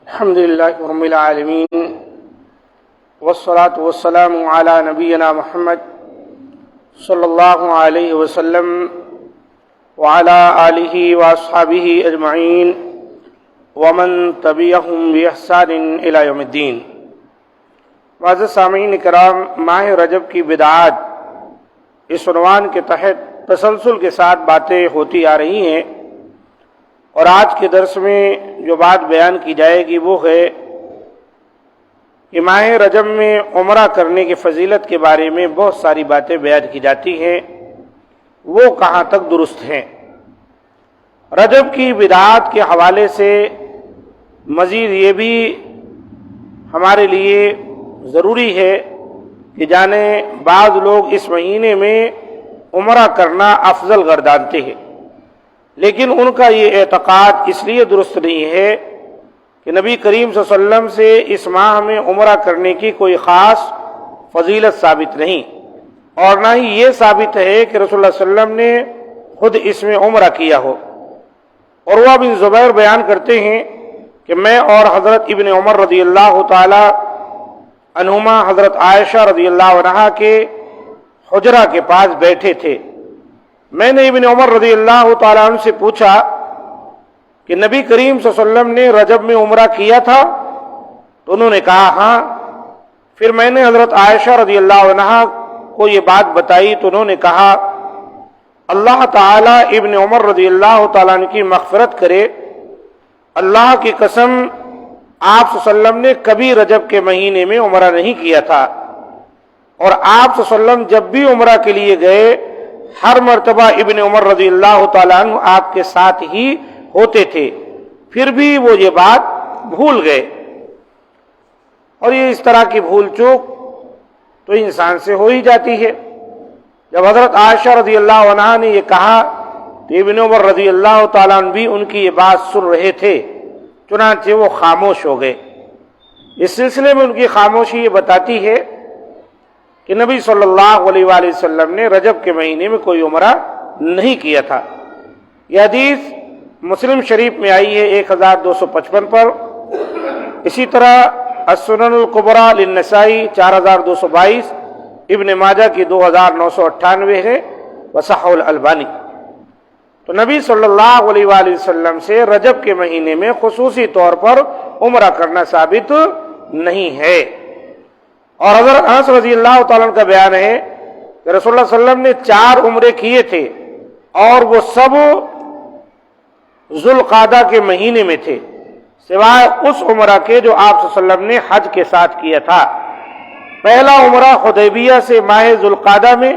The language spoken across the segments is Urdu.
الحمد للہ رب العالمین والصلاة والسلام علی نبینا محمد صلی اللہ علیہ وسلم وعلی آلہ واصحابہ اجمعین ومن تبعہم بإحسان الی یوم الدین۔ معزز سامعین کرام، ماہ رجب کی بدعات اس عنوان کے تحت تسلسل کے ساتھ باتیں ہوتی آ رہی ہیں، اور آج کے درس میں جو بات بیان کی جائے گی وہ ہے کہ ماہ رجب میں عمرہ کرنے کی فضیلت کے بارے میں بہت ساری باتیں بیان کی جاتی ہیں، وہ کہاں تک درست ہیں۔ رجب کی بدعات کے حوالے سے مزید یہ بھی ہمارے لیے ضروری ہے کہ جانیں بعض لوگ اس مہینے میں عمرہ کرنا افضل گردانتے ہیں، لیکن ان کا یہ اعتقاد اس لیے درست نہیں ہے کہ نبی کریم صلی اللہ علیہ وسلم سے اس ماہ میں عمرہ کرنے کی کوئی خاص فضیلت ثابت نہیں، اور نہ ہی یہ ثابت ہے کہ رسول اللہ صلی اللہ علیہ وسلم نے خود اس میں عمرہ کیا ہو۔ عروہ بن زبیر بیان کرتے ہیں کہ میں اور حضرت ابن عمر رضی اللہ تعالی عنہما حضرت عائشہ رضی اللہ عنہا کے حجرہ کے پاس بیٹھے تھے۔ میں نے ابن عمر رضی اللہ تعالیٰ عنہ سے پوچھا کہ نبی کریم صلی اللہ علیہ وسلم نے رجب میں عمرہ کیا تھا؟ تو انہوں نے کہا ہاں۔ پھر میں نے حضرت عائشہ رضی اللہ عنہا کو یہ بات بتائی تو انہوں نے کہا اللہ تعالیٰ ابن عمر رضی اللہ تعالیٰ عنہ کی مغفرت کرے، اللہ کی قسم آپ صلی اللہ علیہ وسلم نے کبھی رجب کے مہینے میں عمرہ نہیں کیا تھا، اور آپ صلی اللہ علیہ وسلم جب بھی عمرہ کے لیے گئے ہر مرتبہ ابن عمر رضی اللہ تعالیٰ عنہ آپ کے ساتھ ہی ہوتے تھے، پھر بھی وہ یہ بات بھول گئے۔ اور یہ اس طرح کی بھول چوک تو انسان سے ہو ہی جاتی ہے۔ جب حضرت عائشہ رضی اللہ عنہا نے یہ کہا تو ابن عمر رضی اللہ تعالیٰ عنہ بھی ان کی یہ بات سن رہے تھے، چنانچہ وہ خاموش ہو گئے۔ اس سلسلے میں ان کی خاموشی یہ بتاتی ہے کہ نبی صلی اللہ علیہ وآلہ وسلم نے رجب کے مہینے میں کوئی عمرہ نہیں کیا تھا۔ یہ حدیث مسلم شریف میں آئی ہے 1255 پر، اسی طرح السنن الکبریٰ للنسائی 4222، ابن ماجہ کی 2998 ہے، وصححہ الالبانی۔ تو نبی صلی اللہ علیہ وآلہ وسلم سے رجب کے مہینے میں خصوصی طور پر عمرہ کرنا ثابت نہیں ہے۔ اور حضرت انس رضی اللہ تعالیٰ عنہ کا بیان ہے کہ رسول اللہ صلی اللہ علیہ وسلم نے 4 عمرے کیے تھے، اور وہ سب ذوالقعدہ کے مہینے میں تھے، سوائے اس عمرہ کے جو آپ صلی اللہ علیہ وسلم نے حج کے ساتھ کیا تھا۔ پہلا عمرہ حدیبیہ سے ماہ ذوالقعدہ میں،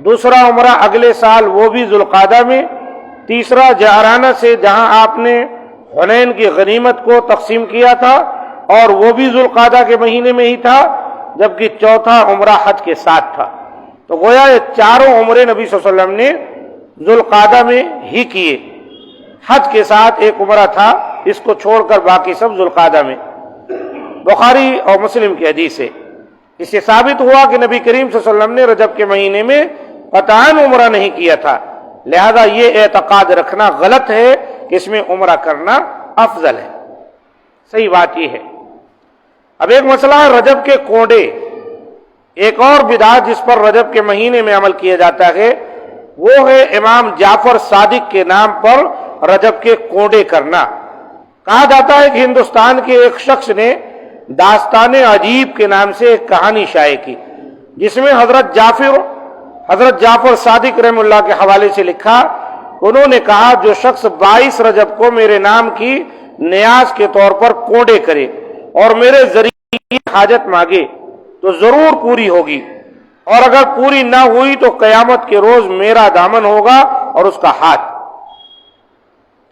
دوسرا عمرہ اگلے سال وہ بھی ذوالقعدہ میں، تیسرا جعرانہ سے جہاں آپ نے حنین کی غنیمت کو تقسیم کیا تھا اور وہ بھی ذوالقعدہ کے مہینے میں ہی تھا، جبکہ چوتھا عمرہ حج کے ساتھ تھا۔ تو گویا یہ چاروں عمرے نبی صلی اللہ علیہ وسلم نے ذوالقعدہ میں ہی کیے، حج کے ساتھ ایک عمرہ تھا، اس کو چھوڑ کر باقی سب ذوالقعدہ میں۔ بخاری اور مسلم کی حدیث ہے۔ اس سے ثابت ہوا کہ نبی کریم صلی اللہ علیہ وسلم نے رجب کے مہینے میں قطعاً عمرہ نہیں کیا تھا، لہذا یہ اعتقاد رکھنا غلط ہے کہ اس میں عمرہ کرنا افضل ہے۔ صحیح بات یہ ہے۔ اب ایک مسئلہ ہے رجب کے کونڈے۔ ایک اور بدعت جس پر رجب کے مہینے میں عمل کیا جاتا ہے وہ ہے امام جعفر صادق کے نام پر رجب کے کونڈے کرنا۔ کہا جاتا ہے کہ ہندوستان کے ایک شخص نے داستان عجیب کے نام سے ایک کہانی شائع کی، جس میں حضرت جعفر صادق رحمہ اللہ کے حوالے سے لکھا، انہوں نے کہا جو شخص 22 رجب کو میرے نام کی نیاز کے طور پر کونڈے کرے اور میرے ذریعے حاجت مانگے تو ضرور پوری ہوگی، اور اگر پوری نہ ہوئی تو قیامت کے روز میرا دامن ہوگا اور اس کا ہاتھ۔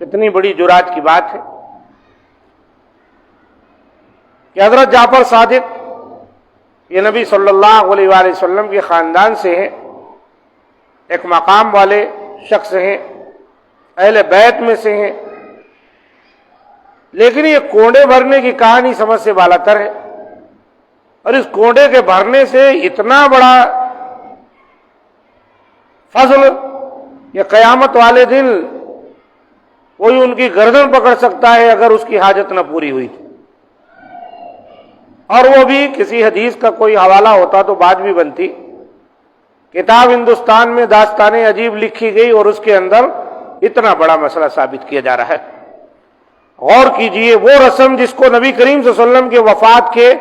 کتنی بڑی جرات کی بات ہے کہ حضرت جعفر صادق یہ نبی صلی اللہ علیہ وآلہ وسلم کے خاندان سے ہیں، ایک مقام والے شخص ہیں، اہل بیت میں سے ہیں، لیکن یہ کونڈے بھرنے کی کہانی سمجھ سے بالاتر ہے، اور اس کونڈے کے بھرنے سے اتنا بڑا فضل یہ قیامت والے دن کوئی ان کی گردن پکڑ سکتا ہے اگر اس کی حاجت نہ پوری ہوئی تھی۔ اور وہ بھی کسی حدیث کا کوئی حوالہ ہوتا تو بات بھی بنتی. کتاب ہندوستان میں داستان عجیب لکھی گئی اور اس کے اندر اتنا بڑا مسئلہ ثابت کیا جا رہا ہے. غور کیجئے، وہ رسم جس کو نبی کریم صلی اللہ علیہ وسلم کے وفات کے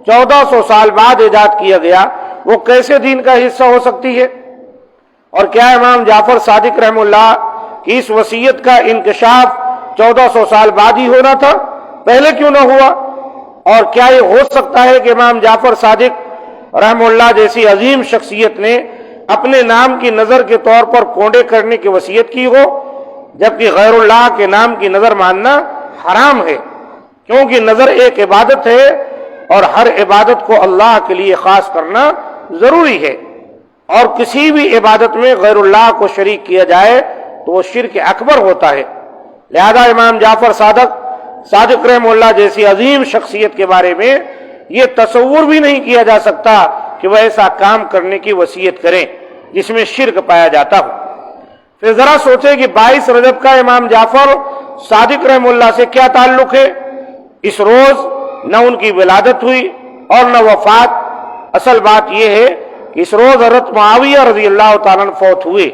1400 سال بعد ایجاد کیا گیا، وہ کیسے دین کا حصہ ہو سکتی ہے؟ اور کیا امام جعفر صادق رحمہ اللہ کی اس وصیت کا انکشاف 1400 سال بعد ہی ہونا تھا؟ پہلے کیوں نہ ہوا؟ اور کیا یہ ہو سکتا ہے کہ امام جعفر صادق رحمہ اللہ جیسی عظیم شخصیت نے اپنے نام کی نظر کے طور پر کونڈے کرنے کی وصیت کی ہو، جبکہ غیر اللہ کے نام کی نظر ماننا حرام ہے؟ کیونکہ نظر ایک عبادت ہے اور ہر عبادت کو اللہ کے لیے خاص کرنا ضروری ہے، اور کسی بھی عبادت میں غیر اللہ کو شریک کیا جائے تو وہ شرک اکبر ہوتا ہے. لہذا امام جعفر صادق رحمہ اللہ جیسی عظیم شخصیت کے بارے میں یہ تصور بھی نہیں کیا جا سکتا کہ وہ ایسا کام کرنے کی وصیت کریں جس میں شرک پایا جاتا ہو. پھر ذرا سوچیں کہ 22 رجب کا امام جعفر صادق رحمہ اللہ سے کیا تعلق ہے؟ اس روز نہ ان کی ولادت ہوئی اور نہ وفات. اصل بات یہ ہے کہ اس روز حضرت معاویہ رضی اللہ تعالیٰ عنہ فوت ہوئے،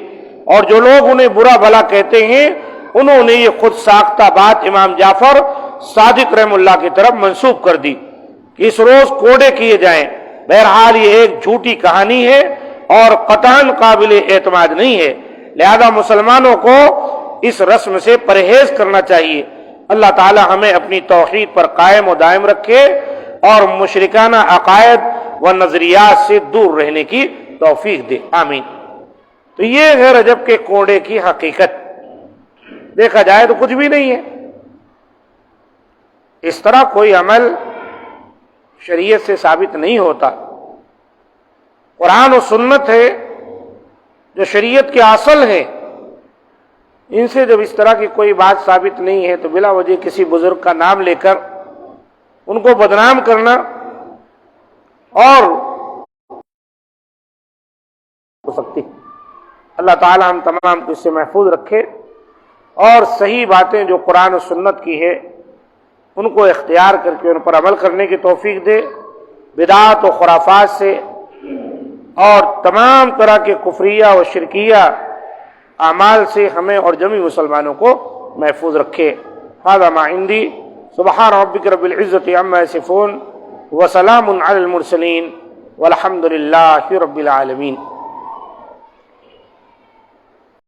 اور جو لوگ انہیں برا بھلا کہتے ہیں انہوں نے یہ خود ساختہ بات امام جعفر صادق رحمہ اللہ کی طرف منسوب کر دی کہ اس روز کوڑے کیے جائیں. بہرحال یہ ایک جھوٹی کہانی ہے اور قطعاً قابل اعتماد نہیں ہے. لہذا مسلمانوں کو اس رسم سے پرہیز کرنا چاہیے. اللہ تعالی ہمیں اپنی توحید پر قائم و دائم رکھے اور مشرکانہ عقائد و نظریات سے دور رہنے کی توفیق دے، آمین. تو یہ ہے رجب کے کوڑے کی حقیقت. دیکھا جائے تو کچھ بھی نہیں ہے. اس طرح کوئی عمل شریعت سے ثابت نہیں ہوتا. قرآن و سنت ہے جو شریعت کے اصل ہے، ان سے جب اس طرح کی کوئی بات ثابت نہیں ہے تو بلا وجہ کسی بزرگ کا نام لے کر ان کو بدنام کرنا اور ہو سکتی. اللہ تعالی ہم تمام کو اس سے محفوظ رکھے اور صحیح باتیں جو قرآن و سنت کی ہے ان کو اختیار کر کے ان پر عمل کرنے کی توفیق دے. بدعات و خرافات سے اور تمام طرح کے کفریہ و شرکیہ اعمال سے ہمیں اور جمیع مسلمانوں کو محفوظ رکھے. ھذا ما عندی. سبحان ربک رب العزۃ عما یصفون وسلام علی المرسلین والحمد للہ رب العالمین.